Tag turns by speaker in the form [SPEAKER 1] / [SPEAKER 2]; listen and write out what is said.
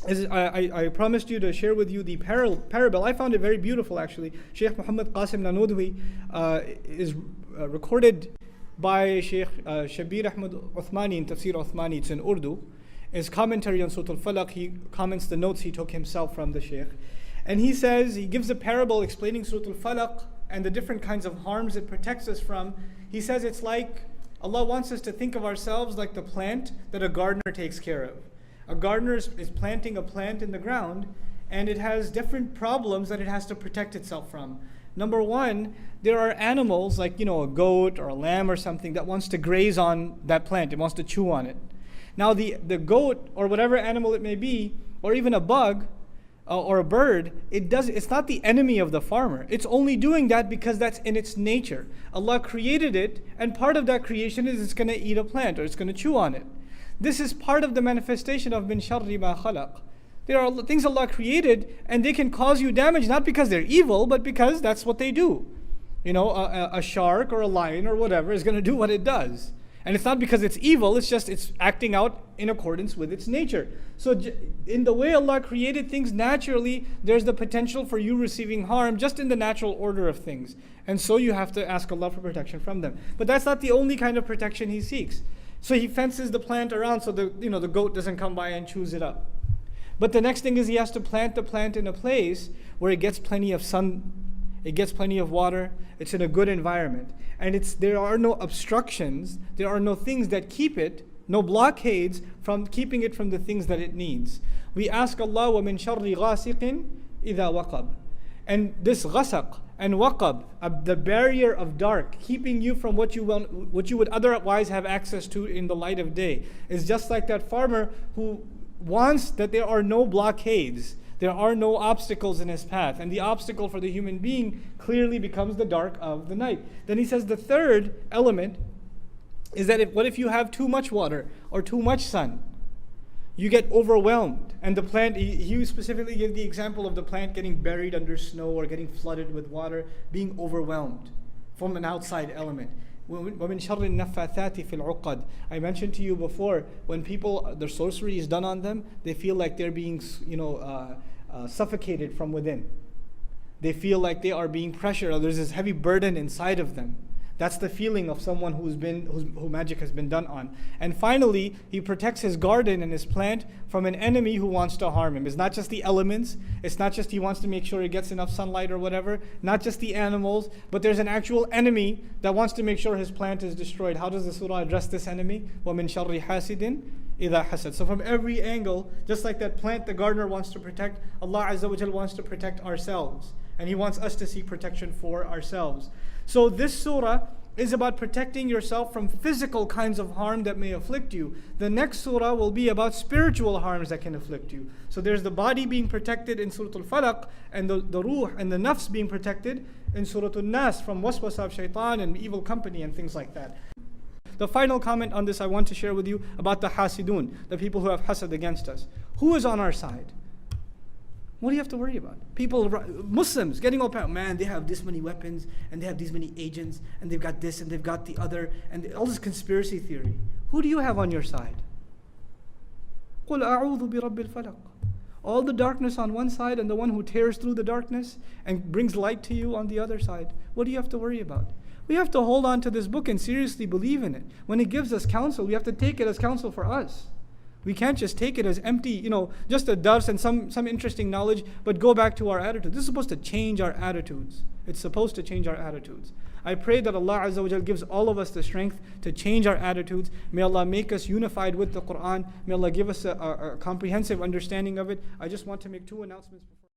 [SPEAKER 1] I promised you to share with you the parable. I found it very beautiful actually. Sheikh Muhammad Qasim Nanodwi is recorded by Sheikh Shabir Ahmad Uthmani in Tafsir Uthmani. It's in Urdu. His commentary on Surah Al-Falaq, he comments the notes he took himself from the Sheikh. And he says, he gives a parable explaining Surah Al-Falaq and the different kinds of harms it protects us from. He says it's like Allah wants us to think of ourselves like the plant that a gardener takes care of. A gardener is planting a plant in the ground, and it has different problems that it has to protect itself from. Number one, there are animals like, a goat or a lamb or something that wants to graze on that plant. It wants to chew on it. Now the goat or whatever animal it may be, or even a bug or a bird, it's not the enemy of the farmer. It's only doing that because that's in its nature. Allah created it, and part of that creation is it's going to eat a plant or it's going to chew on it. This is part of the manifestation of min sharri ma khalaq. There are things Allah created, and they can cause you damage not because they're evil, but because that's what they do. A shark or a lion or whatever is going to do what it does. And it's not because it's evil, it's acting out in accordance with its nature. So in the way Allah created things naturally, there's the potential for you receiving harm just in the natural order of things. And so you have to ask Allah for protection from them. But that's not the only kind of protection He seeks. So He fences the plant around so the goat doesn't come by and chews it up. But the next thing is He has to plant the plant in a place where it gets plenty of sun, it gets plenty of water, it's in a good environment. And there are no obstructions, there are no things that keep it, no blockades from keeping it from the things that it needs. We ask Allah, وَمِن شَرِّ غَاسِقٍ إِذَا وَقَبْ. And this ghasaq and waqab, the barrier of dark, keeping you from what you would otherwise have access to in the light of day, is just like that farmer who wants that there are no blockades. There are no obstacles in his path. And the obstacle for the human being clearly becomes the dark of the night. Then he says the third element is that what if you have too much water or too much sun? You get overwhelmed. And the plant, he specifically gave the example of the plant getting buried under snow or getting flooded with water, being overwhelmed from an outside element. وَمِن شَرِّ النَّفَّاثَاتِ فِي الْعُقَدِ. I mentioned to you before, when people, their sorcery is done on them, they feel like they're being suffocated from within. They feel like they are being pressured, or there's this heavy burden inside of them. That's the feeling of someone who magic has been done on. And finally, he protects his garden and his plant from an enemy who wants to harm him. It's not just the elements. It's not just he wants to make sure it gets enough sunlight or whatever. Not just the animals, but there's an actual enemy that wants to make sure his plant is destroyed. How does the surah address this enemy? وَمِن شَرِّ حَاسِدٍ إِذَا حَسَدٍ. So from every angle, just like that plant the gardener wants to protect, Allah Azza wa Jal wants to protect ourselves. And He wants us to seek protection for ourselves. So this surah is about protecting yourself from physical kinds of harm that may afflict you. The next surah will be about spiritual harms that can afflict you. So there's the body being protected in Surah Al-Falaq, and the ruh and the nafs being protected in Surah Al-Nas from waswasa of shaitan and evil company and things like that. The final comment on this I want to share with you about the hasidun, the people who have hasad against us. Who is on our side? What do you have to worry about? People, Muslims, getting all proud. Man, they have this many weapons, and they have these many agents, and they've got this, and they've got the other, and all this conspiracy theory. Who do you have on your side? قُلْ أَعُوذُ بِرَبِّ الْفَلَقِ. All the darkness on one side, and the one who tears through the darkness and brings light to you on the other side. What do you have to worry about? We have to hold on to this book and seriously believe in it. When it gives us counsel, we have to take it as counsel for us. We can't just take it as empty, just a dars and some interesting knowledge, but go back to our attitude. This is supposed to change our attitudes. It's supposed to change our attitudes. I pray that Allah Azza wa Jal gives all of us the strength to change our attitudes. May Allah make us unified with the Quran. May Allah give us a comprehensive understanding of it. I just want to make two announcements before.